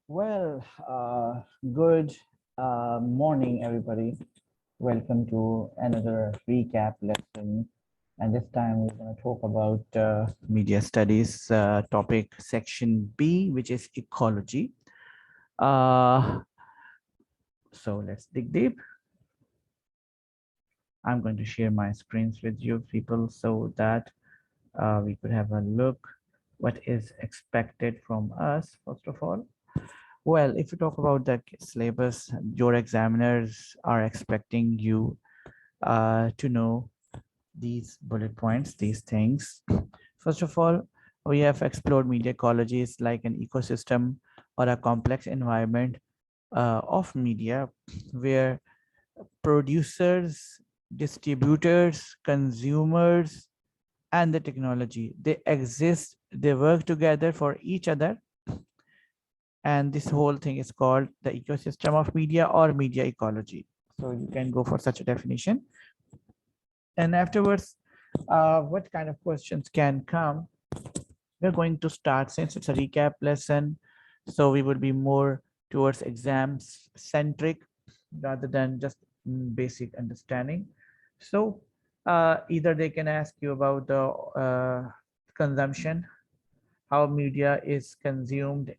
Well, good morning, everybody. Welcome to another recap lesson. And this time we're going to talk about media studies topic section B, which is ecology. Uh, so let's dig deep. I'm going to share my screens with you people so that we could have a look what is expected from us, first of all. Well, if you talk about the syllabus, your examiners are expecting you to know these bullet points, these things. First of all, we have explored media ecologies like an ecosystem or a complex environment of media where producers, distributors, consumers, and the technology, they exist, they work together for each other, and this whole thing is called the ecosystem of media or media ecology. So you can go for such a definition. And afterwards, what kind of questions can come? We're going to start, since it's a recap lesson, so we would be more towards exams centric rather than just basic understanding. So either they can ask you about the consumption, how media is consumed,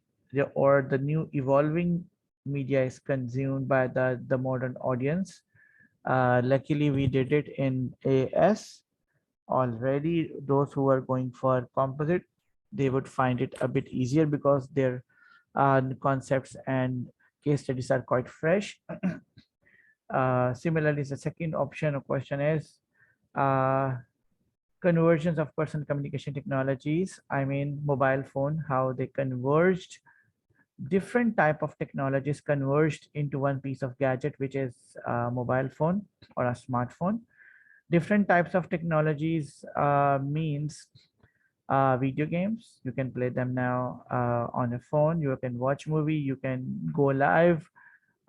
or the new evolving media is consumed by the modern audience. Luckily, we did it in AS already. Those who are going for composite, they would find it a bit easier because their concepts and case studies are quite fresh. Similarly, the second option of question is uh, conversions of personal communication technologies. I mean, mobile phone, how they converged, different type of technologies converged into one piece of gadget, which is a mobile phone or a smartphone. Different types of technologies means video games. You can play them now on a phone. You can watch movie. You can go live.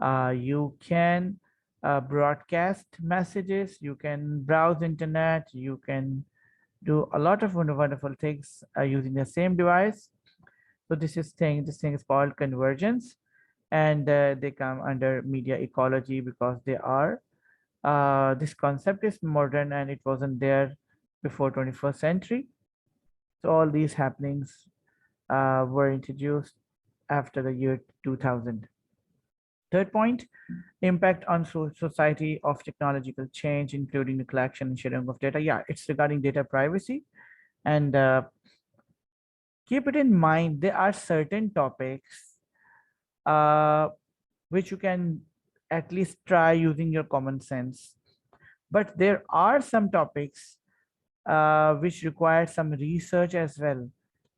You can broadcast messages. You can browse internet. You can do a lot of wonderful things using the same device. So this thing is called convergence, and they come under media ecology because they are this concept is modern and it wasn't there before 21st century. So all these happenings were introduced after the year 2000. Third point, impact on society of technological change, including the collection and sharing of data. Yeah, it's regarding data privacy. And keep it in mind, there are certain topics uh, which you can at least try using your common sense. But there are some topics which require some research as well.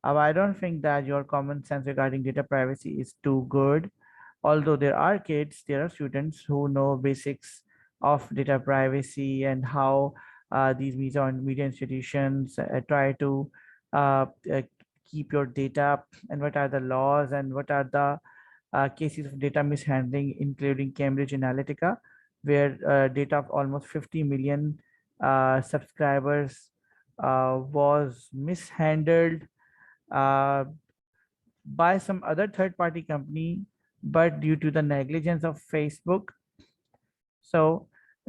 I don't think that your common sense regarding data privacy is too good. Although there are kids, there are students who know basics of data privacy and how these media institutions try to uh, keep your data, and what are the laws and what are the cases of data mishandling, including Cambridge Analytica, where data of almost 50 million subscribers was mishandled uh, by some other third party company, but due to the negligence of Facebook. So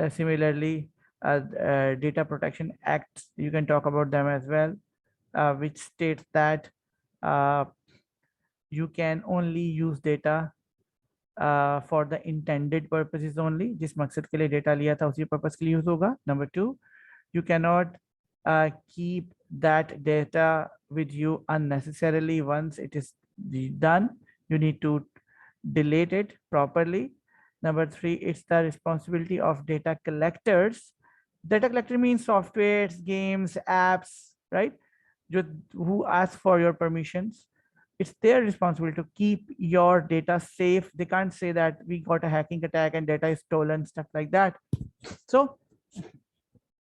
similarly, data protection acts, you can talk about them as well, which states that uh, you can only use data for the intended purposes only. जिस मकसद के लिए data लिया था उसी purpose के लिए use होगा. Number 2, you cannot keep that data with you unnecessarily. Once it is done, you need to delete it properly. Number 3, it's the responsibility of data collectors. Data collector means softwares, games, apps, right? Who ask for your permissions. It's their responsibility to keep your data safe. They can't say that we got a hacking attack and data is stolen, stuff like that. So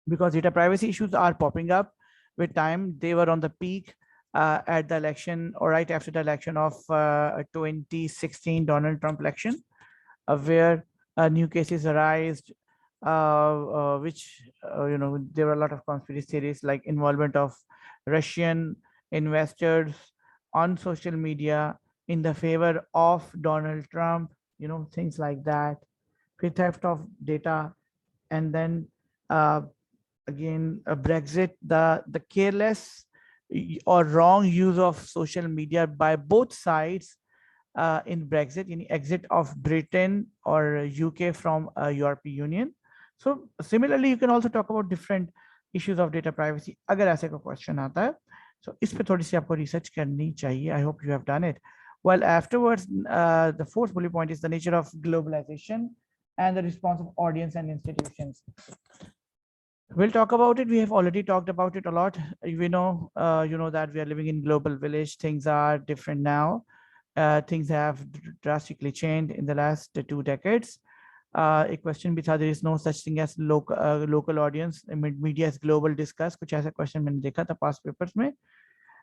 because data privacy issues are popping up with time, they were on the peak at the election or right after the election of 2016 Donald Trump election, where new cases arise, which there were a lot of conspiracy theories like involvement of Russian investors on social media in the favor of Donald Trump, things like that. Theft of data, and then uh, again Brexit, the careless or wrong use of social media by both sides in Brexit, in exit of Britain or UK from European Union. So similarly, you can also talk about different issues of data privacy. अगर ऐसे कोई question आता है, so इस पे थोड़ी सी आपको research करनी चाहिए. I hope you have done it. Well, afterwards, the fourth bullet point is the nature of globalization and the response of audience and institutions. We'll talk about it. We have already talked about it a lot. We know, that we are living in global village. Things are different now. Things have drastically changed in the last 2 decades. A question because there is no such thing as local audience. Media is global discuss. कुछ ऐसा question मैंने देखा था past papers में.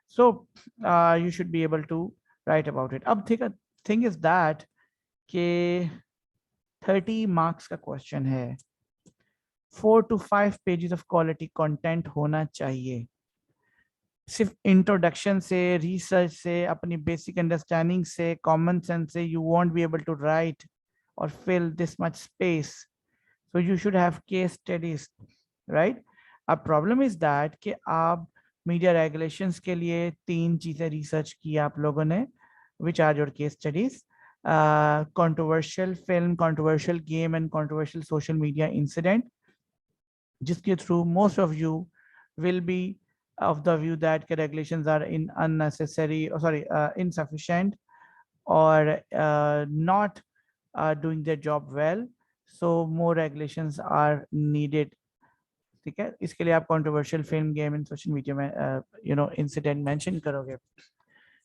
So you should be able to write about it. अब thing is that कि 30 marks का question है. 4 to 5 pages of quality content होना चाहिए. सिर्फ इंट्रोडक्शन से, रिसर्च से, अपनी बेसिक अंडरस्टैंडिंग से, कॉमन सेंस से you won't be able to write or fill this much space. So you should have case studies, right? A problem is that कि आप मीडिया रेगुलेशंस के लिए 3 चीजें रिसर्च की आप लोगों ने, which are your case studies, controversial film, controversial game and controversial social media incident, जिसके through most of you will be of the view that regulations are insufficient or not doing their job well, so more regulations are needed. ठीक है, इसके लिए आप controversial film, game and social media में incident mention करोगे.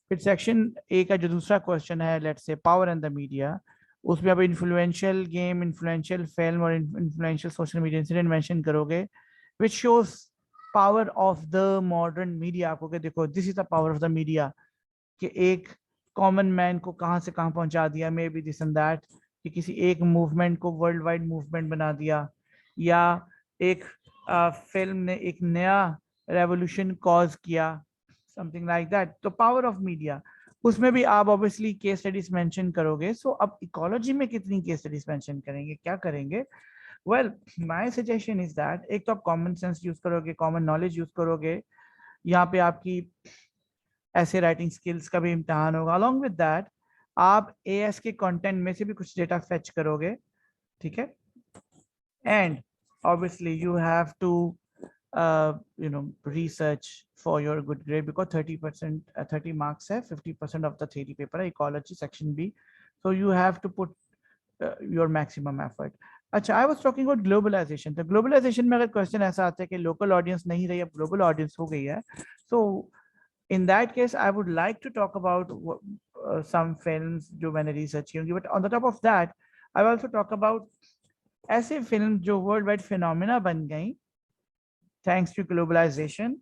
फिर section A का जो दूसरा क्वेश्चन है, let's say power and the media, उसमें आप इन्फ्लुएंशियल गेम, इन्फ्लुएंशियल फिल्म और influential social media incident mention करोगे, which shows power of the modern media. आपको क्या, देखो this is the power of the media, कि एक कॉमन मैन को कहाँ से कहाँ पहुंचा दिया, may be this and that, कि किसी एक मूवमेंट को वर्ल्ड वाइड मूवमेंट बना दिया, या एक फिल्म ने एक नया रेवोल्यूशन कॉज किया, समथिंग लाइक दैट. तो पावर ऑफ मीडिया, उसमें भी आप ऑब्वियसली केस स्टडीज मेंशन करोगे. सो अब इकोलॉजी में कितनी केस स्टडीज मेंशन करेंगे, क्या करेंगे? Well, my suggestion is that एक तो आप कॉमन सेंस यूज करोगे, कॉमन नॉलेज यूज करोगे. यहाँ पे आपकी ऐसे राइटिंग स्किल्स का भी इम्तिहान होगा. अलॉन्ग विद दैट आप एएस के कंटेंट में से भी कुछ डेटा फेच करोगे, ठीक है. And obviously you have to research for your good grade, because 30% 30 marks hai, 50% of the theory paper hai, ecology section B, so you have to put your maximum effort. अच्छा, I was talking about globalization. तो globalization में अगर question ऐसा आता है कि local audience नहीं रही, अब ग्लोबल ऑडियंस हो गई है, so in that case I would like to talk about some films जो मैंने रिसर्च की होंगी, but on the top of that I will also talk about ऐसे फिल्म जो वर्ल्ड वाइड फिनोमिना बन गई थैंक्स टू ग्लोबलाइजेशन,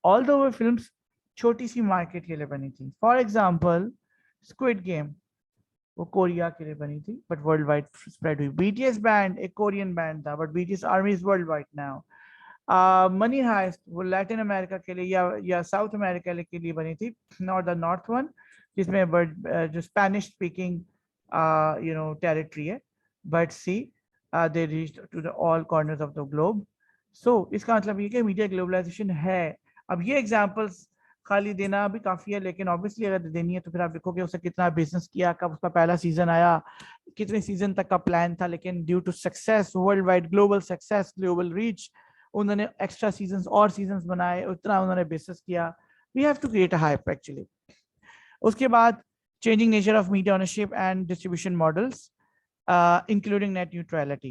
ऑल्दो वो films छोटी सी मार्केट के लिए बनी थी. फॉर एग्जांपल स्क्विड गेम, वो कोरिया के लिए बनी थी बट वर्ल्ड वाइड स्प्रेड हुई. बीटीएस बैंड एक कोरियन बैंड था but BTS army is world wide now. Money heist वो लैटिन अमेरिका के लिए या साउथ अमेरिका के लिए बनी थी, नॉट द नॉर्थ वन, जिसमें जो स्पेनिश स्पीकिंग टेरिटरी है, but see they reached to the all corners of the globe. So इसका मतलब ये कि मीडिया ग्लोबलाइजेशन है. अब ये एग्जांपल्स खाली देना भी काफी है, लेकिन ऑब्वियसली अगर देनी है तो फिर आप देखोगे उसने कितना बिजनेस किया, कब उसका पहला सीजन आया, कितने सीजन तक का प्लान था, लेकिन due to success, world wide global success, global reach, उन्होंने एक्स्ट्रा सीजन और सीजन बनाए, उतना उन्होंने बिजनेस किया. We have to create a hype actually. उसके बाद changing nature of media ownership and distribution models, including net neutrality.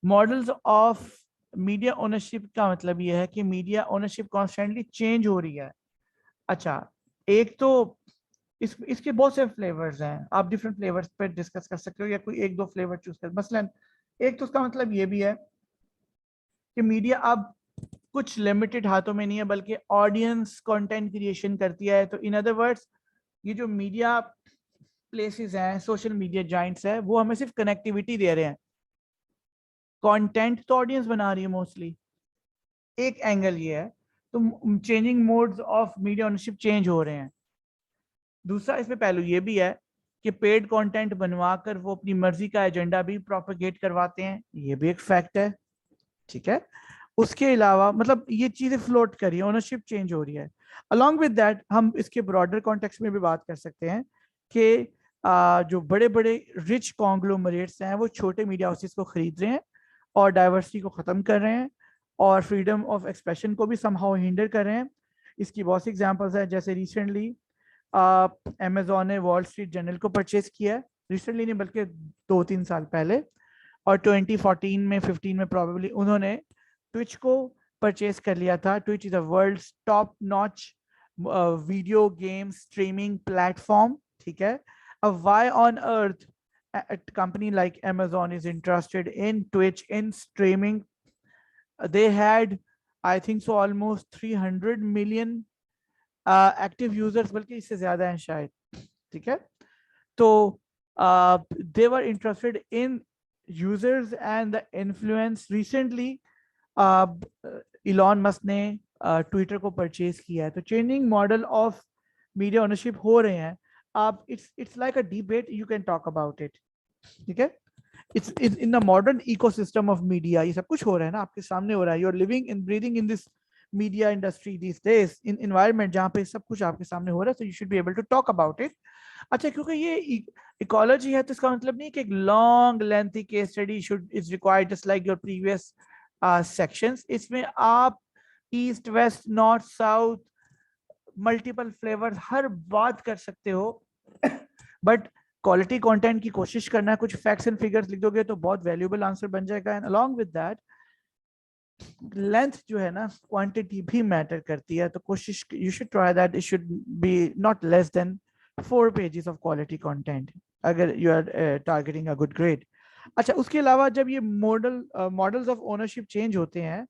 Models of media ownership का मतलब ये है कि मीडिया ओनरशिप कॉन्स्टेंटली चेंज हो रही है. अच्छा, एक तो इसके बहुत से फ्लेवर्स हैं, आप डिफरेंट फ्लेवर्स पे डिस्कस कर सकते हो या कोई एक दो फ्लेवर चूज कर. मसलन एक तो उसका मतलब ये भी है कि मीडिया अब कुछ लिमिटेड हाथों में नहीं है, बल्कि ऑडियंस कंटेंट क्रिएशन करती है. तो इन अदर वर्ड्स, ये जो मीडिया प्लेसेस हैं, सोशल मीडिया जाइंट्स है, वो हमें सिर्फ कनेक्टिविटी दे रहे हैं, कंटेंट तो ऑडियंस बना रही है मोस्टली. एक एंगल ये है. तो changing modes of media ownership change हो रहे हैं. दूसरा इसमें पहलू ये भी है कि पेड कंटेंट बनवाकर वो अपनी मर्जी का एजेंडा भी प्रोपेगेट करवाते हैं, ये भी एक फैक्ट है, ठीक है। उसके अलावा मतलब ये चीजें फ्लोट कर रही है, ओनरशिप चेंज हो रही है। अलॉन्ग विद दैट हम इसके ब्रॉडर कॉन्टेक्स्ट में भी बात कर सकते हैं कि जो बड़े बड़े रिच कॉन्ग्लोमरेट्स हैं वो छोटे मीडिया हाउसेस को खरीद रहे हैं और डाइवर्सिटी को खत्म कर रहे हैं और फ्रीडम ऑफ एक्सप्रेशन को भी समहाउ हिंडर कर रहे हैं। इसकी बहुत सी एग्जांपल्स है, जैसे रिसेंटली अमेजोन ने वॉल स्ट्रीट जर्नल को परचेज किया है, रिसेंटली नहीं बल्कि 2-3 साल पहले, और 2014 में 15 में प्रॉबेबली उन्होंने ट्विच को परचेज कर लिया था। Twitch is a world's top notch video game streaming platform, ठीक है। अब why on earth a company like Amazon is interested in Twitch in streaming? They had, I think so, almost 300 million active users, बल्कि इससे ज्यादा हैं शायद, ठीक है। तो they were interested in users and the influence. Recently Elon Musk ने Twitter को परचेज किया है, तो changing model of media ownership हो रहे हैं। आप it's like a debate, you can talk about it, ठीक है। It's in the modern ecosystem of media, ये सब कुछ हो रहा है ना, आपके सामने हो रहा है। You are living in breathing in this media industry this days, in environment जहाँ पे सब कुछ आपके सामने हो रहा है, so you should be able to talk about it. अच्छा, क्योंकि ये इकोलॉजी है तो इसका मतलब नहीं कि एक long lengthy case study should is required just like your previous sections. इसमें आप east west north south multiple flavours हर बात कर सकते हो, बट क्वालिटी कंटेंट की कोशिश करना है। कुछ फैक्ट्स एंड फिगर्स लिख दोगे तो बहुत वैल्यूएबल आंसर बन जाएगा। And along with that length जो है ना, क्वांटिटी भी मैटर करती है, तो कोशिश you should try that it should be not less than 4 pages of quality content अगर you are targeting a good grade. अच्छा, उसके अलावा जब ये मॉडल्स ऑफ ओनरशिप चेंज होते हैं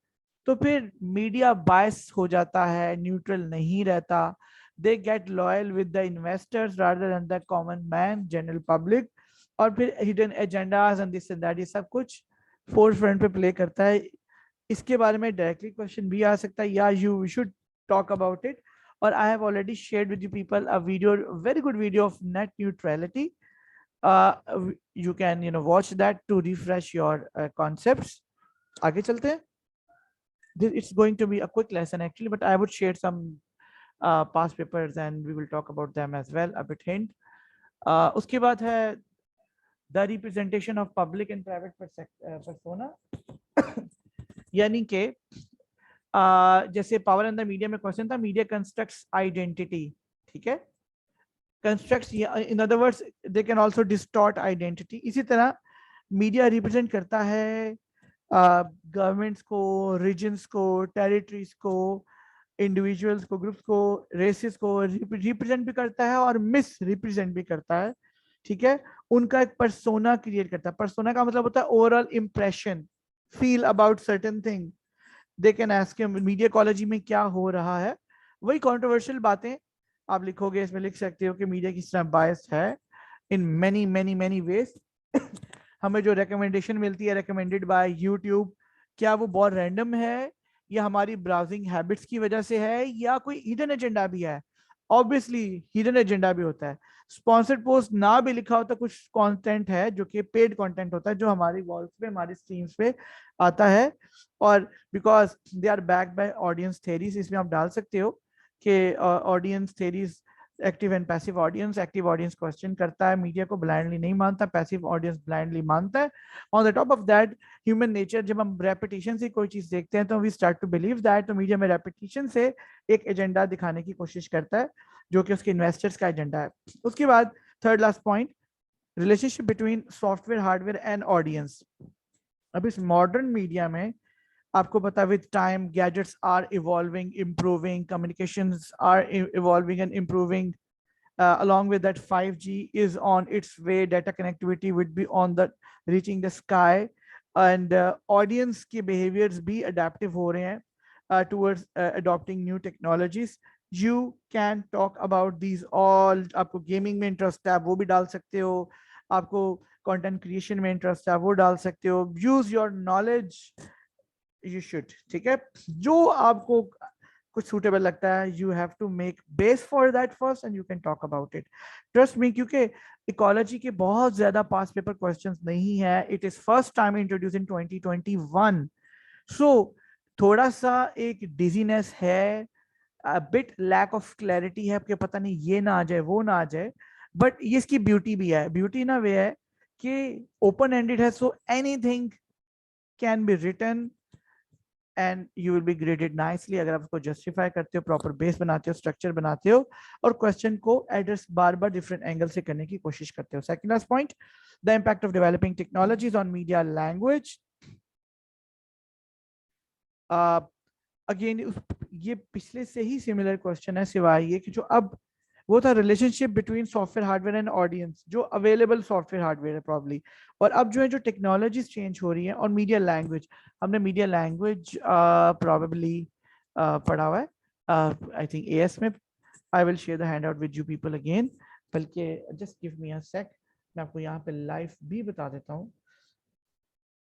तो फिर मीडिया बायस हो जाता है, न्यूट्रल नहीं रहता। They get loyal with the investors rather than the common man, general public, और फिर hidden agendas and this and that, ये सब कुछ फोर फ्रंट पे प्ले करता है। इसके बारे में डायरेक्टली क्वेश्चन भी आ सकता है, या you should talk about it. और I have already shared with you people a video, very good video of net neutrality. You can watch that to refresh your concepts. आगे चलते हैं. It's going to be a quick lesson actually, but I would share some past papers and we will talk about them as well, a bit hint. उसके बाद है the representation of public and private persona. यानी कि जैसे power and the media में question था, media constructs identity, ठीक है, constructs, in other words they can also distort identity. इसी तरह मीडिया रिप्रेजेंट करता है गवर्नमेंट्स को, रीजन्स को, टेरिटरीज को, इंडिविजुअल्स को, ग्रुप्स को, रेसेस को रिप्रेजेंट भी करता है और मिस रिप्रेजेंट भी करता है, ठीक है। उनका एक पर्सोना क्रिएट करता है। पर्सोना का मतलब होता है overall impression, feel about certain thing. They can ask media ecology में क्या हो रहा है, वही कंट्रोवर्शियल बातें आप लिखोगे, इसमें लिख सकते हो कि मीडिया किस तरह बायस्ड है in many many many ways. हमें जो रिकमेंडेशन मिलती है रिकमेंडेड बाय यूट्यूब, क्या वो बहुत रैंडम है या हमारी ब्राउजिंग हैबिट्स की वजह से है या कोई हिडन एजेंडा भी है? ऑब्वियसली हिडन एजेंडा भी होता है। स्पॉन्सर्ड पोस्ट ना भी लिखा होता, कुछ कंटेंट है जो कि पेड कंटेंट होता है, जो हमारी वॉल्स पे, हमारी स्ट्रीम्स पे आता है, और because they are backed by audience theories. इसमें आप डाल सकते हो कि audience theories, active and passive audience. Active audience question करता है, मीडिया को ब्लाइंडली नहीं मानता, पैसिव ऑडियंस ब्लाइंडली मानता है। On the top of that human nature, जब हम रेपिटेशन से कोई चीज देखते हैं तो we start to believe that, तो मीडिया में रेपिटेशन से एक एजेंडा दिखाने की कोशिश करता है जो कि उसके इन्वेस्टर्स का एजेंडा है। उसके बाद third last point, relationship between software, hardware and audience. अब इस मॉडर्न मीडिया में आपको पता, with time gadgets are evolving, improving, communications are evolving and improving. Along with that, 5G is on its way. Data connectivity would be on the reaching the sky, and audience के behaviors भी adaptive हो रहे हैं towards adopting new technologies. You can talk about these all. आपको gaming में interest है वो भी डाल सकते हो, आपको कंटेंट क्रिएशन में इंटरेस्ट है वो डाल सकते हो। Use your knowledge, you should, ठीक है। जो आपको कुछ सूटेबल लगता है, you have to make base for that first and you can talk about it. Trust me, क्योंकि इकोलॉजी के बहुत ज्यादा पास पेपर क्वेश्चंस नहीं है, it is first time introduce इन 2021। सो थोड़ा सा एक डिजीनेस है, बिट लैक ऑफ क्लैरिटी है, आपके पता नहीं ये ना आ जाए वो ना आ जाए, बट ये इसकी ब्यूटी भी है। ब्यूटी ना वे है कि ओपन एंडेड है, so anything can be written and you will be graded nicely अगर आप उसको जस्टिफाई करते हो, प्रॉपर बेस बनाते हो, स्ट्रक्चर बनाते हो, और क्वेश्चन को एड्रेस बार बार डिफरेंट एंगल से करने की कोशिश करते हो। Second last point, the impact of developing technologies on media language. Again ये पिछले से ही सिमिलर क्वेश्चन है, सिवाय ये कि जो अब वो था relationship between software hardware and audience, जो अवेलेबल सॉफ्टवेयर हार्डवेयर है प्रॉब्ली, और अब जो है जो टेक्नोलॉजीज चेंज हो रही है, और मीडिया लैंग्वेज, हमने मीडिया लैंग्वेज प्रॉबली पढ़ा हुआ है आई थिंक एएस में। आई will share the hand out with you people again, बल्कि जस्ट गिव मी अ सेक, मैं आपको यहाँ पे लाइव भी बता देता हूँ।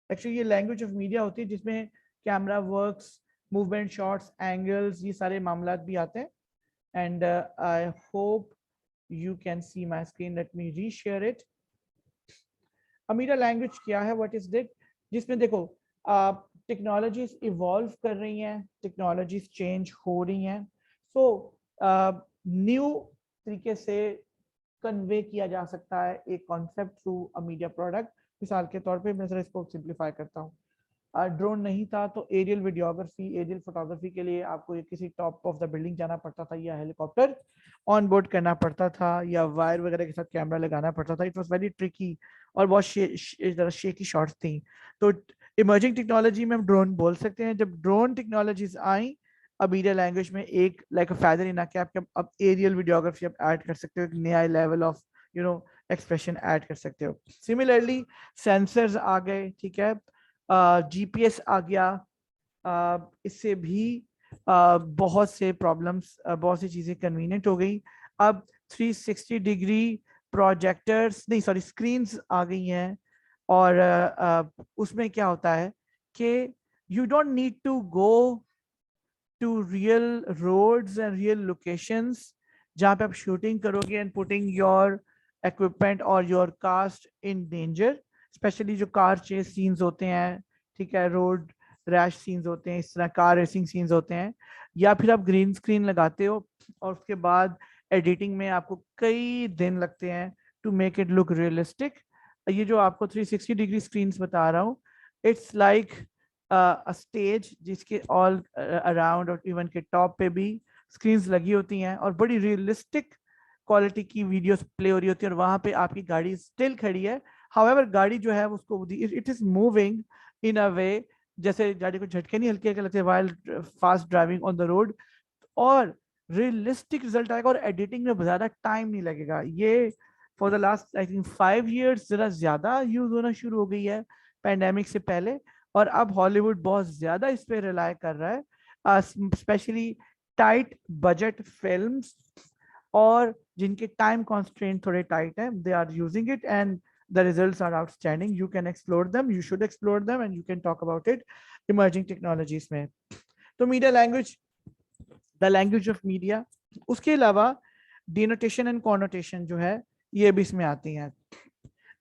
एक्चुअली ये लैंग्वेज ऑफ मीडिया होती है जिसमें camera works, movement, shots, angles, ये सारे मामला भी आते हैं। And I hope you can see my screen, let me reshare it। Media language क्या है, व्हाट इज दिट, जिसमें देखो टेक्नोलॉजीज इवॉल्व कर रही हैं, टेक्नोलॉजीज चेंज हो रही हैं, सो न्यू तरीके से कन्वे किया जा सकता है एक concept through a media product. मिसाल के तौर पे मैं जरा इसको सिंप्लीफाई करता हूँ, ड्रोन नहीं था तो एरियल वीडियोग्राफी, एरियल फोटोग्राफी के लिए आपको किसी टॉप ऑफ द बिल्डिंग जाना पड़ता था, या हेलीकॉप्टर ऑन बोर्ड करना पड़ता था, या वायर वगैरह के साथ कैमरा लगाना पड़ता था। इट वाज वेरी ट्रिकी और बहुत शेकी शॉट्स थी। तो इमर्जिंग टेक्नोलॉजी में हम ड्रोन बोल सकते हैं। जब ड्रोन टेक्नोलॉजीज आई, अब मीडिया लैंग्वेज में एक like a feather in a cap, अब एरियल वीडियोग्राफी आप ऐड कर सकते हो, एक नया लेवल ऑफ एक्सप्रेशन ऐड कर सकते हो। सिमिलरली सेंसर्स आ गए, ठीक है, जीपीएस आ गया, इससे भी बहुत से प्रॉब्लम्स, बहुत सी चीजें कन्वीनियंट हो गई। अब 360 डिग्री प्रोजेक्टर्स नहीं, सॉरी, स्क्रीन्स आ गई हैं, और उसमें क्या होता है कि you don't need to go to real roads and real locations जहाँ पे आप शूटिंग करोगे एंड पुटिंग योर इक्विपमेंट और your cast in danger, specially जो कार चेस सीन्स होते हैं, ठीक है, रोड रैश सीन्स होते हैं, इस तरह कार रेसिंग सीन्स होते हैं, या फिर आप ग्रीन स्क्रीन लगाते हो और उसके बाद एडिटिंग में आपको कई दिन लगते हैं to make it look realistic. ये जो आपको 360 डिग्री स्क्रीन बता रहा हूँ, इट्स लाइक अ स्टेज जिसके ऑल अराउंड और इवन के टॉप पे भी स्क्रीन्स लगी होती हैं, और बड़ी रियलिस्टिक क्वालिटी की वीडियोस प्ले हो रही होती है, और वहां पे आपकी गाड़ी स्टिल खड़ी है। हाउएवर गाड़ी जो है उसको इट इज मूविंग इन अ वे जैसे गाड़ी को झटके नहीं हल्के लगते while fast driving on the road, और रियलिस्टिक रिजल्ट आएगा, और एडिटिंग में ज्यादा टाइम नहीं लगेगा। ये for the last I think 5 years जरा ज्यादा यूज होना शुरू हो गई है पैंडेमिक से पहले, और अब हॉलीवुड बहुत ज्यादा इस पे रिलाय कर रहा है, स्पेशली टाइट बजट फिल्म्स, और जिनके टाइम कॉन्स्ट्रेंट थोड़े टाइट है, they are using it and the results are outstanding. You can explore them, you should explore them, and you can talk about it emerging technologies में। तो media language, the language of media, उसके अलावा denotation and connotation जो है ये भी इसमें आती हैं।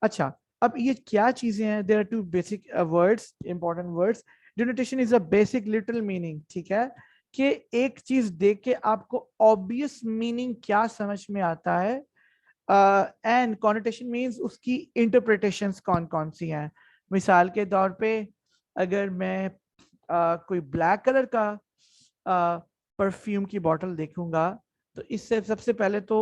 अच्छा, अब ये क्या चीजें हैं, there are two basic words, important words. Denotation is a basic literal meaning, ठीक है, कि एक चीज देख के आपको ऑब्वियस मीनिंग क्या समझ में आता है, एंड कॉनोटेशन मीन्स उसकी इंटरप्रिटेशंस कौन कौन सी हैं। मिसाल के तौर पे अगर मैं कोई ब्लैक कलर का परफ्यूम की बॉटल देखूंगा, तो इससे सबसे पहले तो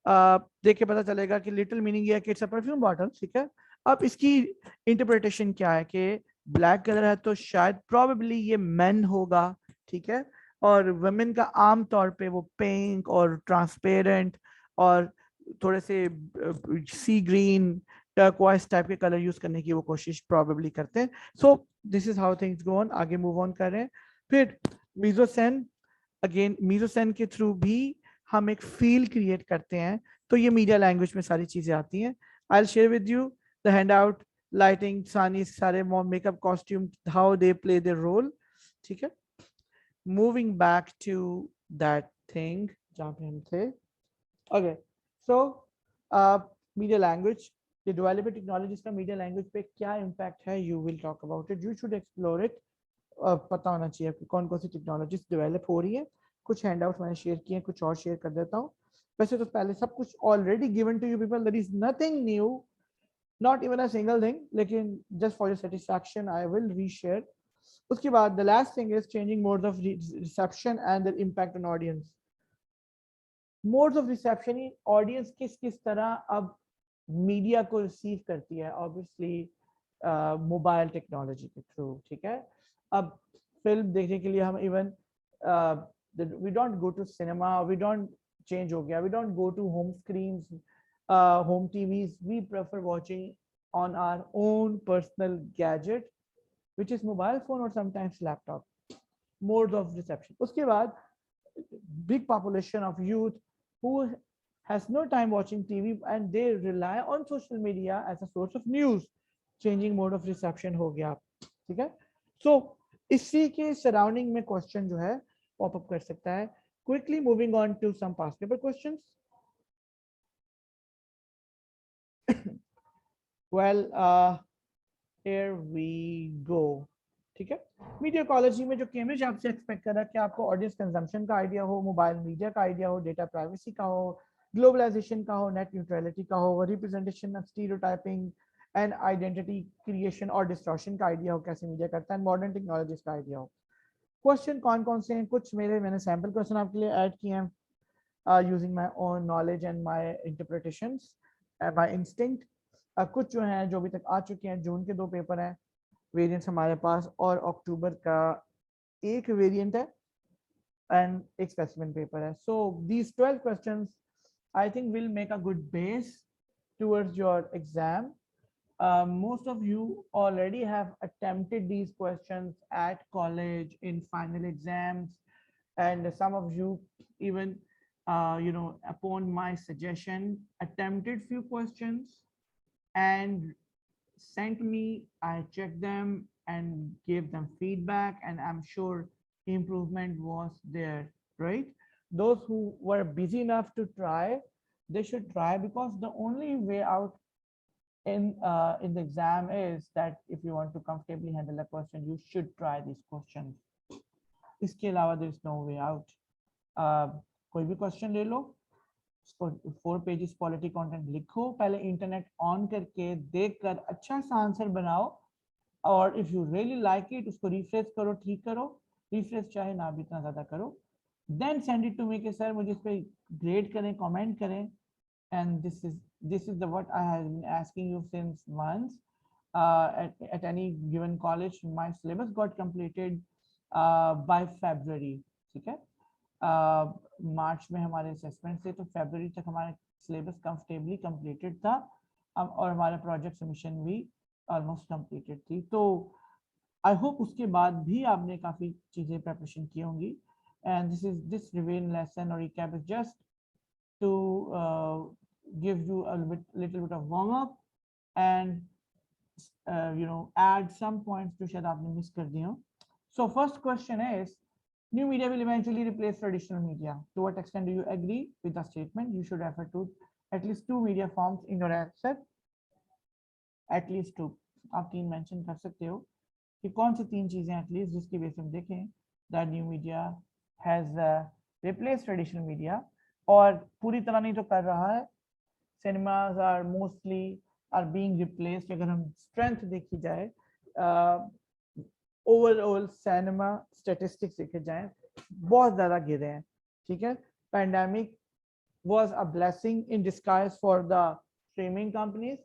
देख के पता चलेगा कि लिटिल मीनिंग ये है कि इट्स अ परफ्यूम बॉटल, ठीक है। अब इसकी इंटरप्रिटेशन क्या है कि ब्लैक कलर है तो शायद प्रोबेबली ये मेन होगा, ठीक है, और वुमेन का आम तौर पे वो पिंक और ट्रांसपेरेंट और थोड़े से सी ग्रीन, टर्कवाइज टाइप के कलर यूज करने की वो कोशिश प्रोबेबली करते हैं। So this is how things go on, आगे मूव ऑन कर रहे हैं। फिर मीजोसेन, अगेन मीजोसेन के थ्रू भी हम एक फील क्रिएट करते हैं, तो ये मीडिया लैंग्वेज में सारी चीजें आती हैं। I will share with you the hand out, lighting, सानी, सारे makeup, costume, how they play their role, ठीक है। moving back to that thing जहाँ पे हम थे. Okay, so media language, the developer technologies का media language पे क्या impact है, you will talk about it, you should explore it. पता होना चाहिए कि कौन कौन सी टेक्नोलॉजीज डेवलप हो रही है. कुछ हैंडआउट्स मैंने शेयर किए हैं, कुछ और शेयर कर देता हूँ. वैसे तो पहले सब कुछ already given to you people, there is nothing new, not even a single thing, लेकिन just for your satisfaction I will reshare. उसके बाद the last thing is changing modes of reception and their impact on audience. Modes of reception ही audience किस किस तरह अब media को receive करती है, ऑब्वियसली मोबाइल टेक्नोलॉजी के थ्रू. ठीक है, अब फिल्म देखने के लिए हम even we don't go to cinema, we don't change हो गया, we don't go to home screens, home TVs, we prefer watching on our own personal gadget which is mobile phone or sometimes laptop. Modes of reception. उसके बाद big population of youth who has no time watching TV and they rely on social media as a source of news. Changing mode of reception हो गया. ठीक है, so इसी के surrounding में question जो है पॉप अप कर सकता है. Quickly moving on to some past paper questions. Well here we go. ठीक है, मीडिया इकोलॉजी में जो कैम्ब्रिज आपसे एक्सपेक्ट कर रहा है कि आपको ऑडियंस कंजम्पशन का आइडिया हो, मोबाइल मीडिया का आइडिया हो, डेटा प्राइवेसी का हो, ग्लोबलाइजेशन का हो, नेट न्यूट्रलिटी का हो, representation of stereotyping and identity creation और डिस्टॉर्शन का आइडिया हो, कैसे मीडिया करता है, मॉडर्न टेक्नोलॉजीज का आइडिया हो. क्वेश्चन कौन कौन से हैं, कुछ मैंने सैम्पल क्वेश्चन आपके लिए ऐड किए हैं using my own knowledge and my interpretations, my instinct. कुछ जो हैं जो अभी तक आ चुके हैं. जून के 2 पेपर हैं वेरिएंट्स हमारे पास, और अक्टूबर का एक वेरिएंट है एंड एक स्पेसिमेन पेपर है. So these 12 questions I think will make a good base towards your exam. Most of you already have attempted these questions at college in final exams, and some of you even upon my suggestion attempted few questions and sent me. I checked them and gave them feedback, and I'm sure improvement was there, right? Those who were busy enough to try, they should try, because the only way out in the exam is that if you want to comfortably handle a question, you should try these questions. इसके अलावा there is no way out. कोई भी question ले लो, 4 pages quality content लिखो, पहले internet on करके देखकर अच्छा सा आंसर बनाओ, और if you really like it उसको रिफ्रेश करो, ठीक करो, रिफ्रेश चाहे ना भी इतना ज्यादा करो, then send it to me कि सर मुझे इस पे ग्रेड करें, कमेंट करें. And this is the what I have been asking you since months. At any given college, my syllabus got completed by February. ठीक है, मार्च में हमारे असेसमेंट थे, तो फरवरी तक हमारा सिलेबस कंफर्टेबली कंप्लीटेड था, और हमारा प्रोजेक्ट सबमिशन भी ऑलमोस्ट कंप्लीटेड थी. तो आई होप उसके बाद भी आपने काफ़ी चीज़ें प्रिपरेशन की होंगी. एंड दिस रिवीजन लेसन और recap is just to give you a little bit of warm up and add some points to शायद आपने मिस कर दिए हो. So first question is, new media will eventually replace traditional media. To what extent do you agree with the statement? You should refer to at least 2 media forms in your answer. At least 2. आप 3 mention कर सकते हो कि कौन सी 3 चीजें at least जिसकी base हम देखें that new media has replaced traditional media, और पूरी तरह नहीं तो कर रहा है. Cinemas are mostly are being replaced. अगर हम strength देखी जाए, overall cinema statistics देखे जाए, बहुत ज़्यादा गिरे हैं. ठीक है, pandemic was a blessing in disguise for the streaming companies.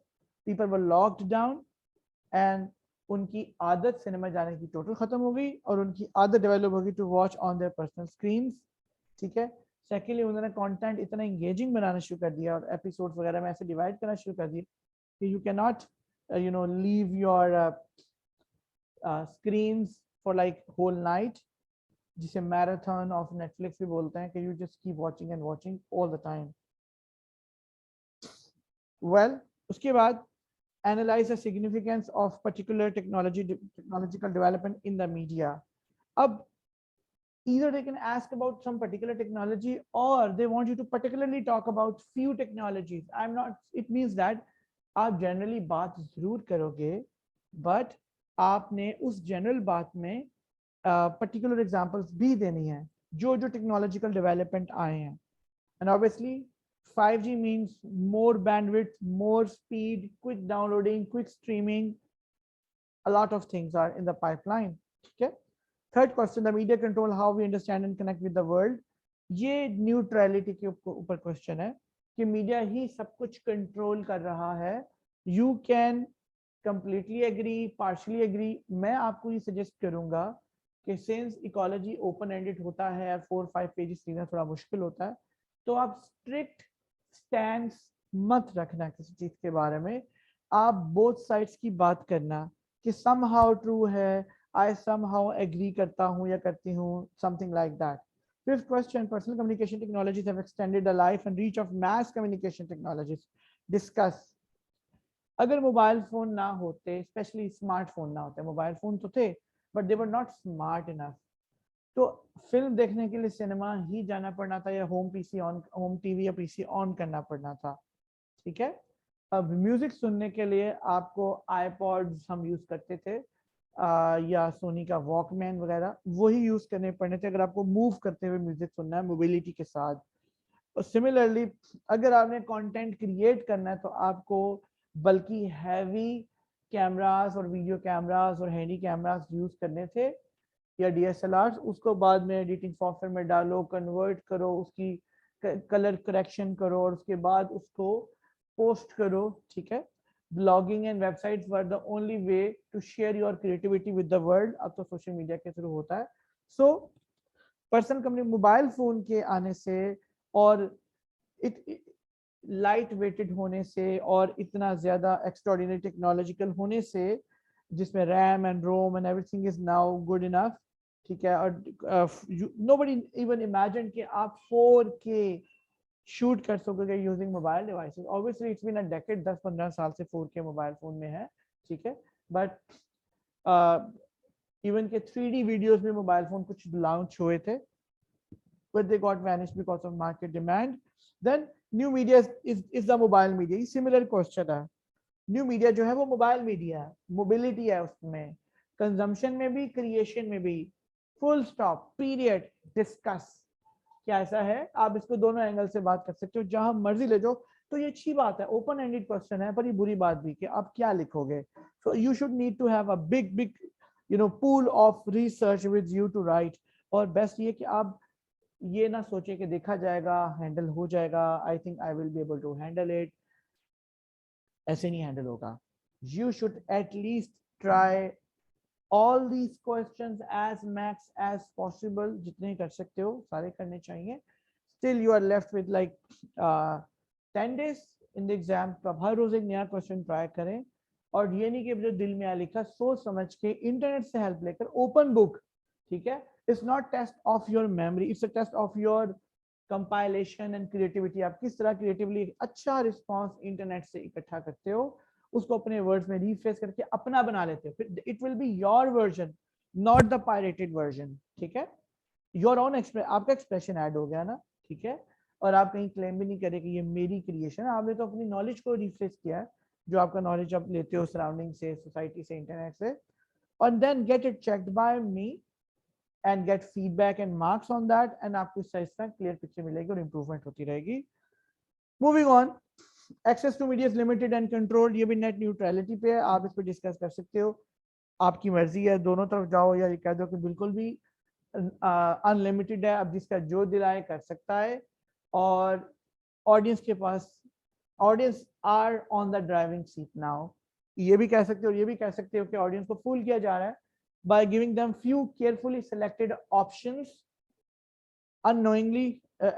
People were locked down and उनकी आदत सिनेमा जाने की टोटल खत्म हो गई, और उनकी आदत डेवलप होगी to watch on their personal screens. ठीक है, सेकेंडली उन्होंने कंटेंट इतना एंगेजिंग बनाना शुरू कर दिया, और एपिसोड्स वगैरह में ऐसे डिवाइड करना शुरू कर दिया कि you can not leave your screens for like whole night, जिसे मैराथन ऑफ नेटफ्लिक्स भी बोलते हैं, कि you just keep watching and watching all the time. Well, उसके बाद analyze the significance of particular technological development in the media. अब either they can ask about some particular technology or they want you to particularly talk about few technologies. I'm not, it means that आप generally बात जरूर करोगे, but आपने उस general बात में particular examples भी देनी है जो जो technological development आए हैं. And obviously 5G means more bandwidth, more speed, quick downloading, quick streaming. A lot of things are in the pipeline. Okay. Third question, the media control how we understand and connect with the world. ये neutrality के ऊपर question है कि media ही सब कुछ control कर रहा है. You can completely agree, partially agree. मैं आपको ये सजेस्ट करूंगा कि सिंस इकोलॉजी ओपन एंडेड होता है, 4-5 पेजेस लिखना थोड़ा मुश्किल होता है, तो आप स्ट्रिक्ट स्टैंड मत रखना किसी चीज के बारे में. आप बोथ साइड्स की बात करना कि somehow ट्रू है, I somehow agree करता हूँ या करती हूँ, something like that. Fifth question, personal communication technologies have extended the life and reach of mass communication technologies. Discuss. अगर मोबाइल फोन ना होते, स्पेशली स्मार्टफोन ना होते, मोबाइल फोन तो थे but they were not smart enough, तो film देखने के लिए सिनेमा ही जाना पड़ना था या home PC on, home TV या पीसी ऑन करना पड़ना था. ठीक है. अब म्यूजिक सुनने के लिए आपको आईपॉड्स हम यूज करते थे या सोनी का वॉकमैन वगैरह, वही यूज करने पड़ने थे अगर आपको मूव करते हुए म्यूजिक सुनना है मोबिलिटी के साथ. और सिमिलरली अगर आपने कंटेंट क्रिएट करना है तो आपको बल्कि हैवी कैमरास और वीडियो कैमरास और हैंडी कैमरास यूज करने थे या DSLR. उसको बाद में एडिटिंग सॉफ्टवेयर में डालो, कन्वर्ट करो, उसकी कलर करेक्शन करो और उसके बाद उसको पोस्ट करो. ठीक है. Blogging and websites were the only way to share your creativity with the world. अब तो सोशल मीडिया के थ्रू होता है. So personal company mobile phone के आने से और लाइट वेटेड होने से और इतना ज्यादा एक्स्ट्राऑर्डिनरी टेक्नोलॉजिकल होने से, जिसमें RAM and ROM and everything is now good enough. ठीक है. और नोबडी इवन इमेजिन कि आप 4K शूट कर सकोगे using mobile devices. Obviously it's been a decade, 10-15 साल से 4K मोबाइल फोन में है. ठीक है. बट इवन के 3D वीडियोस में मोबाइल फोन कुछ लॉन्च हुए थे but they got vanished because of market demand. Then new media is the mobile media. Similar question है. न्यू मीडिया जो है वो मोबाइल मीडिया है, मोबिलिटी है उसमें, कंजम्पशन में भी, क्रिएशन में भी. Full stop, period, discuss. क्या ऐसा है? आप इसको दोनों एंगल से बात कर सकते हो, जहां मर्जी ले जाओ. तो ये अच्छी बात है, ओपन एंडेड क्वेश्चन है, पर ये बुरी बात भी कि आप क्या लिखोगे. So you should need to have a big big pool of research with you to write. और बेस्ट ये कि आप ये ना सोचे कि देखा जाएगा, हैंडल हो जाएगा, I think I will be able to handle it. ऐसे नहीं हैंडल होगा. You should at least try all these questions as max as possible. जितने कर सकते हो सारे करने चाहिए. Still you are left with like 10 days in the exam. तो आप हर रोज एक नया क्वेश्चन ट्राई करें और ये नहीं कि जो दिल में आ लिखा सोच समझ के इंटरनेट से हेल्प लेकर, ओपन बुक. ठीक है. It's not test of your memory, it's a test of your compilation and creativity. आप किस तरह क्रिएटिवली अच्छा रिस्पॉन्स इंटरनेट से इकट्ठा करते हो, उसको अपने वर्ड्स में रीफ्रेश करके अपना बना लेते हो. फिर it will be your version, not the pirated version. ठीक है. योर ओन आपका एक्सप्रेशन ऐड हो गया ना. ठीक है. और आप कहीं क्लेम भी नहीं करें कि ये मेरी क्रिएशन है. आपने तो अपनी नॉलेज को रिफ्रेश किया है, जो आपका नॉलेज आप लेते हो सराउंडिंग से, सोसाइटी से, इंटरनेट से. और then get it checked by me and get feedback and marks on that, and आपको इस साइज का क्लियर पिक्चर मिलेगी और इंप्रूवमेंट होती रहेगी. Moving on, access to media is limited and controlled. ये भी नेट न्यूट्रलिटी पे है, आप इस पर डिस्कस कर सकते हो. आपकी मर्जी है, दोनों तरफ जाओ या कह दो कि बिल्कुल भी अनलिमिटेड है, अब जिसका जो दिल आए कर सकता है. और ऑडियंस के पास, audience are on the driving seat now. ये भी कह सकते हो, ये भी कह सकते हो कि ऑडियंस को फूल किया जा रहा है by giving them few carefully selected options unknowingly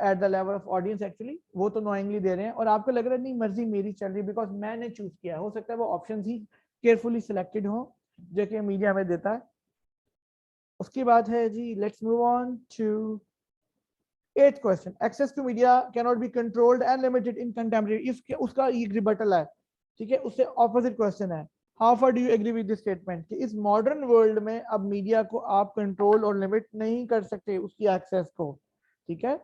at the level of audience. actually वो तो knowingly दे रहे हैं और आपको लग रहा है नहीं मर्जी मेरी चल रही बिकॉज मैंने चूज किया. हो सकता है वो ऑप्शंस ही केयरफुली सिलेक्टेड हो जो कि मीडिया में देता है. उसकी बात है जी. Let's move on to 8th question. Access to media can not be controlled and limited in contemporary. उसका ये रिबटल है. ठीक है. उससे ऑपोजिट क्वेश्चन है. How far do you agree with this statement कि इस मॉडर्न वर्ल्ड में अब मीडिया को आप कंट्रोल और लिमिट नहीं कर सकते उसकी एक्सेस को, ठीक है?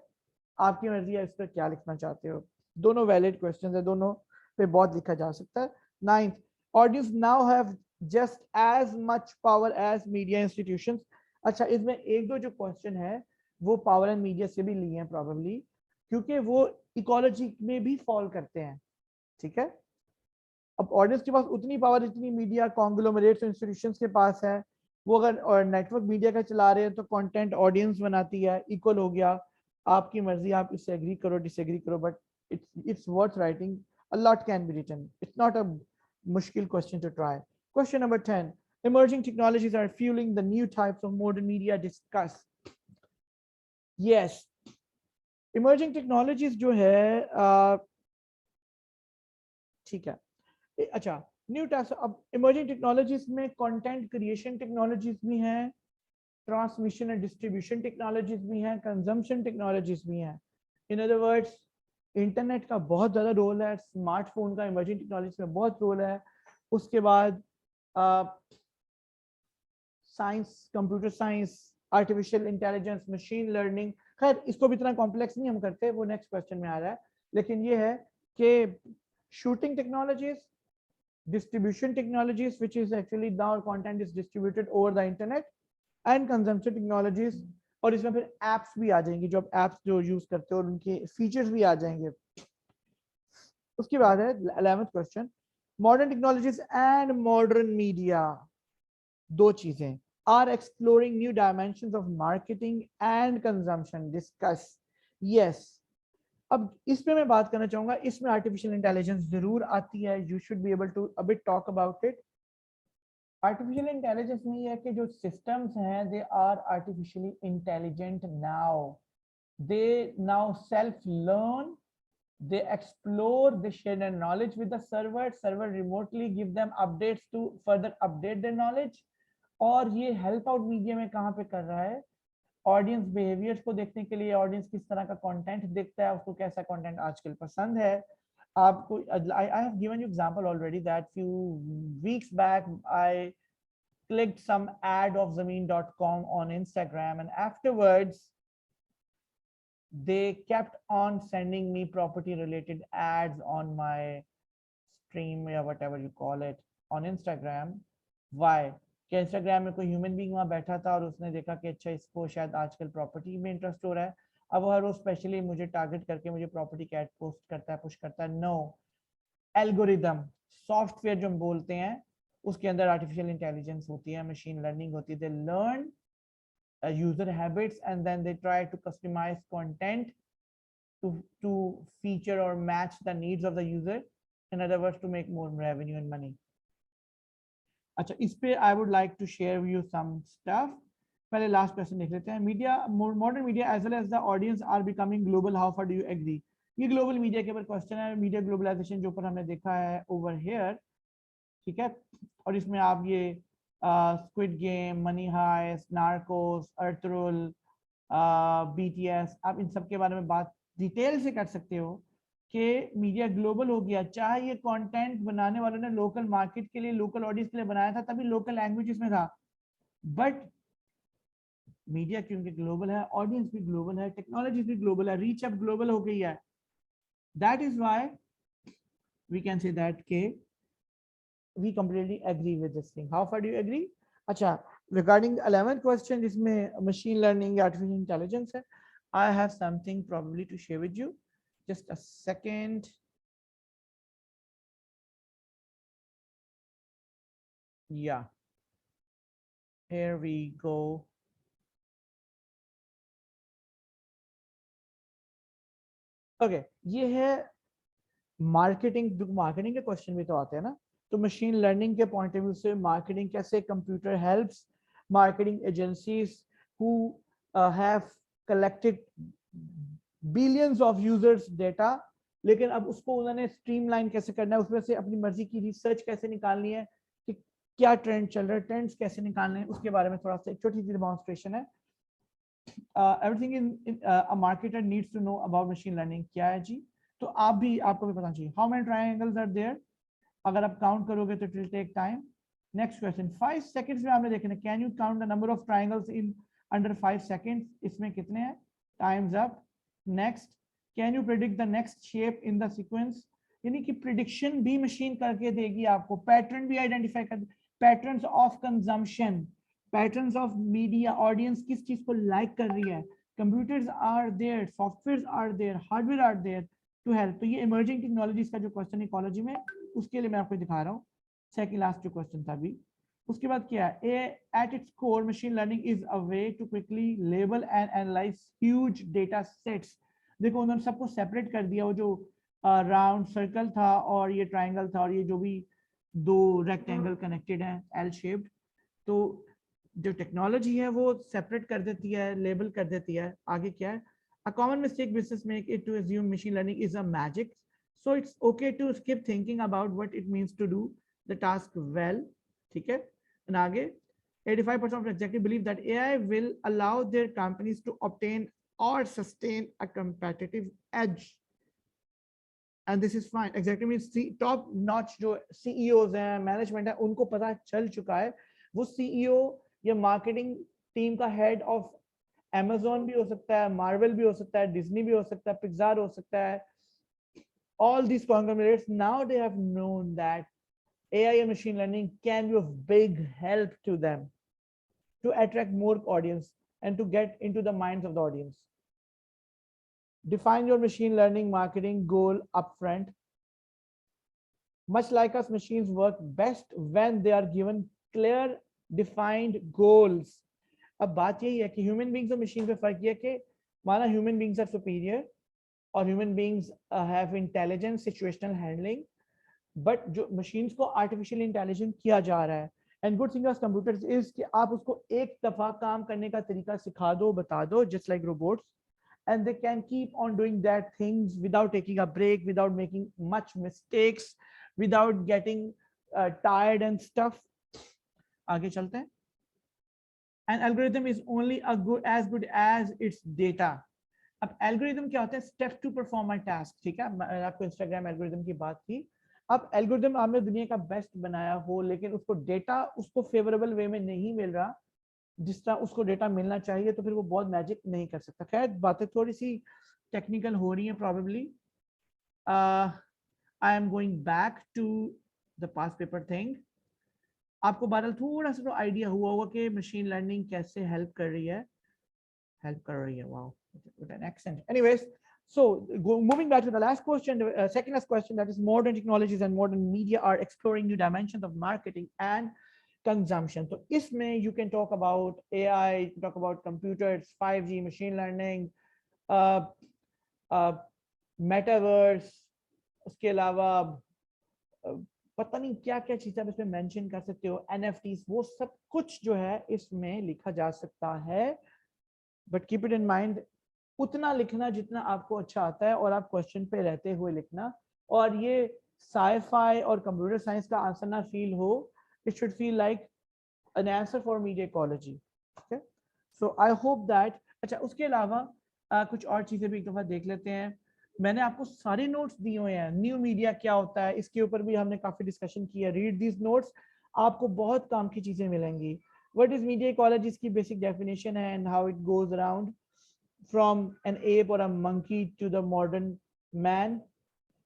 आपकी मर्जी है इस पर क्या लिखना चाहते हो। दोनों वैलिड क्वेश्चन है, दोनों पे बहुत लिखा जा सकता है। Ninth, audience now have just as much power as media institutions. अच्छा, इसमें एक दो जो क्वेश्चन है वो पावर एंड मीडिया से भी लिए हैं प्रॉबेबली, क्योंकि वो इकोलॉजी में भी फॉल करते हैं, ठीक है? अब ऑडियंस के पास उतनी पावर जितनी मीडिया कॉन्ग्लोमरेट्स इंस्टीट्यूशंस के पास है। वो अगर और नेटवर्क मीडिया का चला रहे हैं तो कंटेंट ऑडियंस बनाती है, इक्वल हो गया। आपकी मर्जी, आप इससे एग्री करो डिसएग्री करो, but it's worth writing. A lot can be written, it's not a मुश्किल question to try. Question number 10, emerging technologies are fueling the new types of modern media discuss. Yes, emerging technologies जो है ठीक है। अच्छा, new types. अब emerging technologies में content creation technologies भी हैं, ट्रांसमिशन एंड डिस्ट्रीब्यूशन टेक्नोलॉजीज भी हैं, कंजम्पशन टेक्नोलॉजीज भी हैं। इन अदर वर्ड्स, इंटरनेट का बहुत ज़्यादा रोल है, स्मार्टफोन का इमर्जिंग टेक्नोलॉजी में बहुत रोल है। उसके बाद science, computer science, artificial intelligence, machine learning. खैर, इसको भी इतना कॉम्प्लेक्स नहीं हम करते, वो नेक्स्ट क्वेश्चन में आ रहा है। लेकिन ये है कि shooting technologies, distribution technologies, which is actually now content is distributed over the internet, and consumption technologies। और इसमें फिर apps भी आ जाएंगी, जो आप apps जो यूज करते हो और उनके features भी आ जाएंगे। उसके बाद है 11th question, modern technologies and modern media, दो चीजें, are exploring new dimensions of marketing and consumption, discuss. Yes, अब इसमें मैं बात करना चाहूंगा, इसमें आर्टिफिशियल इंटेलिजेंस जरूर आती है। You should be able to a bit talk about it. Artificial intelligence में ये है कि जो सिस्टम्स हैं they are artificially intelligent now, they now self learn, they explore, they share their knowledge with the server remotely give them updates to further update their knowledge। और ये help out media में कहाँ पे कर रहा है, audience behaviours को देखने के लिए, ऑडियंस किस तरह का कंटेंट देखता है, उसको कैसा कंटेंट आजकल पसंद है। आपको I have given you example already that few weeks back I clicked some ad of zameen.com on Instagram, and afterwards they kept on sending me property related ads on my stream or whatever you call it on Instagram। Why? कि Instagram में कोई human being वहां बैठा था और उसने देखा कि अच्छा इसको शायद आजकल प्रॉपर्टी में इंटरेस्ट हो रहा है, अब वो हर रोज स्पेशली मुझे टारगेट करके मुझे प्रॉपर्टी का एड पोस्ट करता है, पुश करता है। नो, एल्गोरिदम सॉफ्टवेयर जो हम बोलते हैं उसके अंदर आर्टिफिशियल इंटेलिजेंस होती है, मशीन लर्निंग होती है। They learn user habits and then they try to customize content to feature or match the needs of the user, in other words to make more revenue and money। अच्छा, इस पे I would like to share you some stuff. पहले last question देख लेते हैं। Media, modern media as well as the audience are becoming global, how far do you agree? ये global media के ऊपर क्वेश्चन है, मीडिया ग्लोबलाइजेशन जो ऊपर हमने देखा है ओवर हेयर, ठीक है? और इसमें आप ये squid game, money heist, narcos, अर्थ रोल, बीटीएस, आप इन सब के बारे में बात डिटेल से कर सकते हो कि मीडिया ग्लोबल हो गया। चाहे ये कंटेंट बनाने वालों ने लोकल मार्केट के लिए, लोकल ऑडियंस के लिए बनाया था, तभी लोकल लैंग्वेजेस में था, बट मीडिया क्योंकि ग्लोबल है, ऑडियंस भी ग्लोबल है, टेक्नोलॉजी भी ग्लोबल है, रीच अब ग्लोबल हो गई है। That is why we can say that के we completely agree with this thing। How far do you agree? अच्छा, regarding 11th question जिसमें machine learning या artificial intelligence है, I have something probably to share with you, just a second। Yeah, here we go। okay, ये है marketing. Marketing के question भी तो आते हैं ना, तो मशीन लर्निंग के पॉइंट ऑफ व्यू से मार्केटिंग कैसे computer helps marketing agencies who have collected billions of users data, लेकिन अब उसको उन्होंने स्ट्रीमलाइन कैसे करना है, उसमें से अपनी मर्जी की रिसर्च कैसे निकालनी है कि क्या ट्रेंड चल रहा है, ट्रेंड्स कैसे निकालने हैं, उसके बारे में थोड़ा सा एक छोटी सी डिमॉन्स्ट्रेशन है। Everything in a marketer needs to know about machine learning क्या है जी। तो आप भी, आपको भी पता चाहिए। How many triangles are there? अगर आप काउंट करोगे तो it will take time. Next question, 5 seconds में आपने देखना, can you count the number of triangles in under 5 seconds? इसमें कितने हैं? Times up. Next, can you predict the next shape in the sequence? यानी कि प्रिडिक्शन भी मशीन करके देगी आपको, पैटर्न भी आइडेंटिफाई कर, patterns of consumption, patterns of media, audience किस चीज को लाइक कर रही है। Computers are there, software are there, hardware are there to help. तो ये इमर्जिंग टेक्नोलॉजीज का जो क्वेश्चन इकोलॉजी में, उसके लिए मैं आपको दिखा रहा हूँ, सेकंड लास्ट जो क्वेश्चन था अभी। उसके बाद क्या है, at its core machine learning is a way to quickly label and analyse huge data sets. देखो उन्होंने सबको सेपरेट कर दिया, वो जो राउंड सर्कल था और ये ट्राइंगल था और ये जो भी दो रेक्टेंगल कनेक्टेड हैं एल शेप्ड, तो जो टेक्नोलॉजी है वो सेपरेट कर देती है, लेबल कर देती है। आगे क्या है, a common mistake business make it to assume machine learning is a magic, so it's okay to skip thinking about what it means to do the task well, ठीक है। and आगे 85% of executives believe that AI will allow their companies to obtain or sustain a competitive edge, and this is fine। executive means top notch जो CEOs हैं, management है, उनको पता चल चुका है, वो CEO या मार्केटिंग टीम का हेड ऑफ Amazon भी हो सकता है, मार्वल भी हो सकता है, डिज्नी भी हो सकता है, पिक्सार हो सकता है, all these conglomerates now they have known that AI and machine learning can be of big help to them to attract more audience and to get into the minds of the audience. Define your machine learning marketing goal upfront. Much like us, machines work best when they are given clear defined goals. अब बात यही है कि human beings और machine पे फर्क ये कि माना ह्यूमन बींग्स आर सुपीरियर और human beings have intelligence, situational handling, but जो मशीन्स को आर्टिफिशियल इंटेलिजेंट किया जा रहा है, and good thing computers is कि आप उसको एक दफा काम करने का तरीका सिखा दो, बता दो, just like robots, and they can keep on doing that things without taking a break, without making much mistakes, without getting tired and stuff. आगे चलते हैं। An algorithm is only as good as its data. अब algorithm क्या होता है? Steps to perform a task, ठीक है। मैंने आपको इंस्टाग्राम एल्गोरिथम की बात की। अब एल्गोरिथम आपने दुनिया का बेस्ट बनाया हो, लेकिन उसको डेटा उसको फेवरेबल वे में नहीं मिल रहा जिस तरह उसको डेटा मिलना चाहिए, तो फिर वो बहुत मैजिक नहीं कर सकता। खैर बातें थोड़ी सी टेक्निकल हो रही हैं probably. I am going back to the past paper thing. आपको बहरहाल थोड़ा सा तो आइडिया हुआ होगा कि मशीन लर्निंग कैसे हेल्प कर रही है, wow, with an accent. Anyways, so moving back to the last question, second last question, that is modern technologies and modern media are exploring new dimensions of marketing and consumption. So isme you can talk about AI, you can talk about computers, 5G, machine learning, metaverse, उसके अलावा पता नहीं क्या क्या चीजें आप इसमें mention कर सकते हो, NFTs, वो सब कुछ जो है इसमें लिखा जा सकता है, but keep it in mind उतना लिखना जितना आपको अच्छा आता है और आप क्वेश्चन पे रहते हुए लिखना, और ये साइफाई और कंप्यूटर साइंस का आंसर ना फील हो, it should feel like an answer for media ecology. Okay, so I hope that. अच्छा, उसके अलावा कुछ और चीजें भी एक दफा देख लेते हैं। मैंने आपको सारे नोट्स दिए हुए हैं, न्यू मीडिया क्या होता है इसके ऊपर भी हमने काफी डिस्कशन किया। रीड दीज नोट्स, आपको बहुत काम की चीजें मिलेंगी। What is media ecology? इसकी basic definition है and how it goes around from an ape or a monkey to the modern man.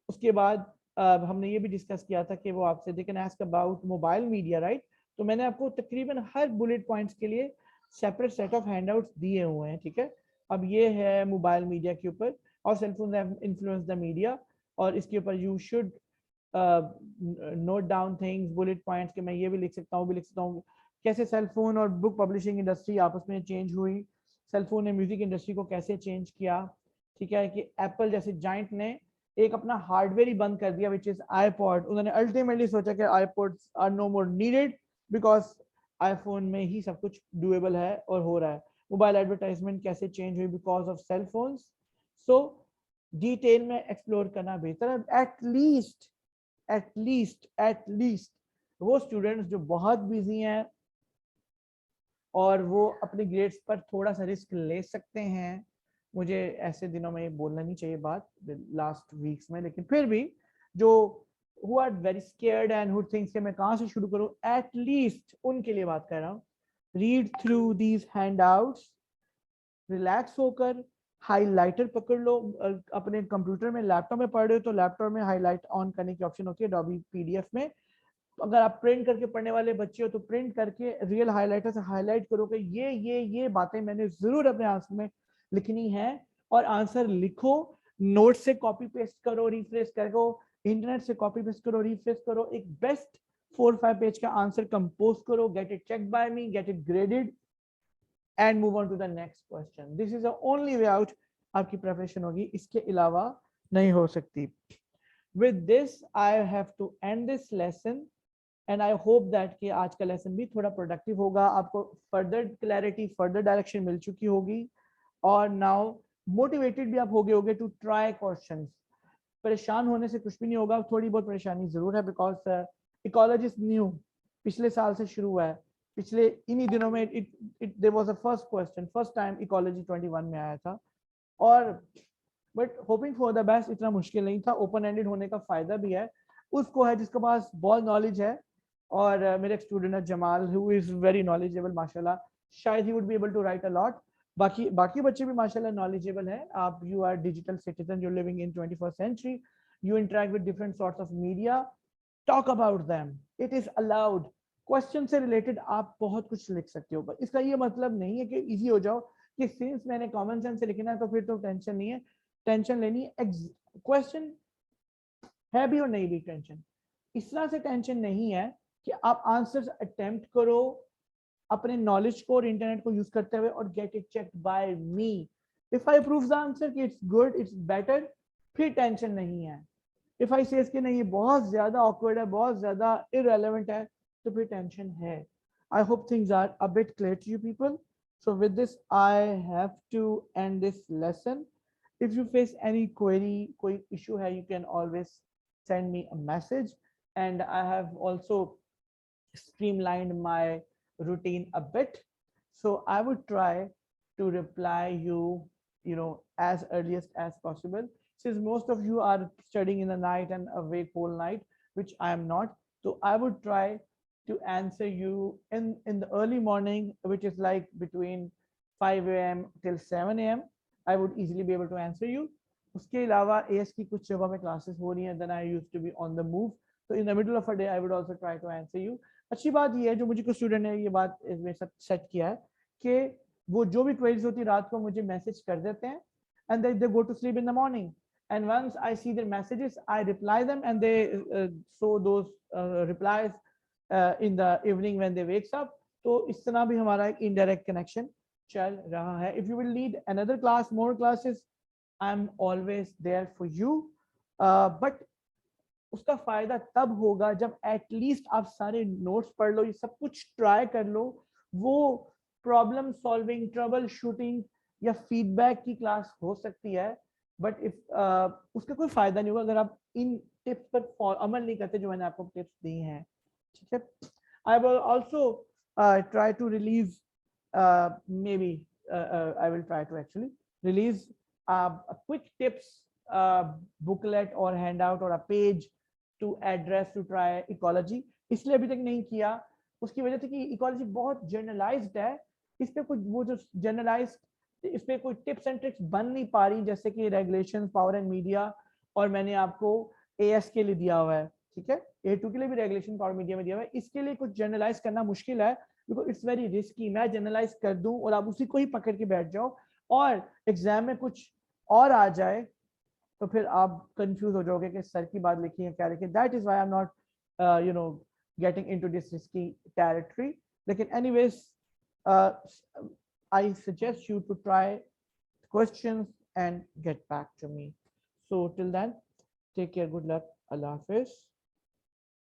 उसके बाद हमने ये भी डिस्कस किया था कि वो आपसे they can ask about mobile media, right? तो मैंने आपको तकरीबन हर बुलेट पॉइंट्स के लिए सेपरेट सेट ऑफ हैंडआउट्स दिए हुए हैं, ठीक है। अब ये है मोबाइल मीडिया के ऊपर, और सेलफोन इन्फ्लुएंस द मीडिया, और इसके ऊपर you should note down things, bullet points के मैं ये भी लिख सकता हूँ, भी लिख सकता हूँ कैसे सेलफोन और बुक पब्लिशिंग इंडस्ट्री आपस में चेंज हुई, सेलफोन ने म्यूजिक इंडस्ट्री को कैसे चेंज किया, ठीक है, कि एप्पल जैसे जाइंट ने एक अपना हार्डवेयर ही बंद कर दिया, विच इज आईपॉड। उन्होंने अल्टीमेटली सोचा कि iPods are no more needed because iPhone में ही सब कुछ डुएबल है और हो रहा है। मोबाइल एडवर्टाइजमेंट कैसे चेंज हुई because of cell phones. So detail में एक्सप्लोर करना बेहतर है। एटलीस्ट वो स्टूडेंट्स जो बहुत बिजी हैं और वो अपने ग्रेड्स पर थोड़ा सा रिस्क ले सकते हैं, मुझे ऐसे दिनों में बोलना नहीं चाहिए बात लास्ट वीक्स में, लेकिन फिर भी जो who are very scared and who thinks कि मैं कहाँ से शुरू करूँ, at least उनके लिए बात कर रहा हूँ. Read through these handouts, relax होकर हाइलाइटर पकड़ लो. अपने कंप्यूटर में, लैपटॉप में पढ़ रहे हो तो लैपटॉप में हाईलाइट ऑन करने की ऑप्शन होती है Adobe PDF में. अगर आप प्रिंट करके पढ़ने वाले बच्चे हो तो प्रिंट करके रियल हाइलाइटर से हाईलाइट करो कि ये बातें मैंने जरूर अपने आंसर में लिखनी है, और आंसर लिखो. नोट से कॉपी पेस्ट करो, रिफ्रेश करो, इंटरनेट से कॉपी पेस्ट करो, रिफ्रेश करो, एक बेस्ट 4-5 पेज का आंसर कंपोज करो, get it check by me, get it graded and move on to the next question. This is the only way out आपकी preparation होगी, इसके अलावा नहीं हो सकती. With this I have to end this lesson and I hope that कि आज का लेसन भी थोड़ा प्रोडक्टिव होगा, आपको फर्दर क्लैरिटी, फर्दर डायरेक्शन मिल चुकी होगी, और नाउ मोटिवेटेड भी आप हो गए होगे टू ट्राई क्वेश्चंस. परेशान होने से कुछ भी नहीं होगा, थोड़ी बहुत परेशानी जरूर है, बिकॉज इकोलॉजी इज न्यू, पिछले साल से शुरू हुआ है. पिछले इन्हीं दिनों में it there was a first question, first time ecology 21 में आया था. और but hoping for the best, इतना मुश्किल नहीं था. ओपन एंडेड होने का फायदा भी है उसको है जिसके पास बहुत नॉलेज है. और मेरे एक स्टूडेंट है Jamal, who is very knowledgeable माशाल्लाह, शायद ही would be able to write a lot. बाकी बच्चे भी माशाल्लाह नॉलेजेबल हैं. आप, you are digital citizen, you living in 21st century, you interact with different sorts of media, talk about them, it is allowed. Question से related आप बहुत कुछ लिख सकते हो, इसका ये मतलब नहीं है कि इजी हो जाओ कि सिंस मैंने कॉमन सेंस से लिखना है तो फिर तो टेंशन नहीं है. टेंशन लेनी है, क्वेश्चन है भी और नहीं भी टेंशन. इस तरह से टेंशन नहीं है कि आप आंसर्स अटेम्प्ट करो अपने नॉलेज को और इंटरनेट को यूज करते हुए, और gate it checked by me. If I prove the answer कि इट्स गुड, इट्स बेटर, फिर टेंशन नहीं है. इफ आई सेज कि नहीं ये बहुत ज्यादा ऑकवर्ड है, बहुत ज्यादा इररेलेवेंट है, तो फिर टेंशन है. I hope things are a bit clear to you people. So with this, I have to end this lesson. If you face any query, कोई issue है, you can always send me a message. And I have also streamlined my routine a bit. So I would try to reply you, as earliest as possible. Since most of you are studying in the night and awake whole night, which I am not, so I would try to answer you in the early morning, which is like between 5 a.m. till 7 a.m. I would easily be able to answer you. उसके अलावा as की कुछ जगह में classes हो रही हैं, then I used to be on the move. So in the middle of a day, I would also try to answer you. अच्छी बात ये है, जो मुझे कुछ स्टूडेंट ने ये बात इसमें सेट किया है कि वो जो भी क्वेरीज होती है रात को मुझे मैसेज कर देते हैं, and they go to sleep in the morning. And once I see their messages, I reply them, and they show those replies in the evening when they wakes up. तो इस तरह भी हमारा एक indirect connection चल रहा है. If you will need another class, more classes, I'm always there for you. But उसका फायदा तब होगा जब एटलीस्ट आप सारे नोट्स पढ़ लो, ये सब कुछ ट्राई कर लो. वो प्रॉब्लम सॉल्विंग, ट्रबल शूटिंग या फीडबैक की क्लास हो सकती है, बट इफ उसका कोई फायदा नहीं होगा अगर आप इन टिप्स पर अमल नहीं करते जो मैंने आपको टिप्स दी हैं. ठीक है. I will also try to release, maybe I will try to actually release a quick tips booklet or handout or a page to address to try ecology. इसलिए अभी तक नहीं किया, उसकी वजह से कि इकोलॉजी बहुत जनरलाइज्ड है. इस पे कुछ वो जो जनरलाइज्ड, इस पे कोई टिप्स एंड ट्रिक्स बन नहीं पा रही, जैसे कि रेगुलेशन, पावर एंड मीडिया, और मैंने आपको एएस के लिए दिया हुआ है. ठीक है, A2 के लिए भी रेगुलेशन, पावर मीडिया में दिया हुआ है. इसके लिए कुछ जनरलाइज करना मुश्किल है, बिकॉज इट्स वेरी रिस्की. मैं जनरलाइज कर दूं और आप उसी को ही पकड़ के बैठ जाओ और एग्जाम में कुछ और आ जाए, तो फिर आप कंफ्यूज हो जाओगे कि सर की बात लिखी है क्या लिखी. That is why I am not getting into this risky territory. लेकिन anyways, I suggest you to try questions and get back to me. So till then, take care, good luck, अल्लाह हाफिज.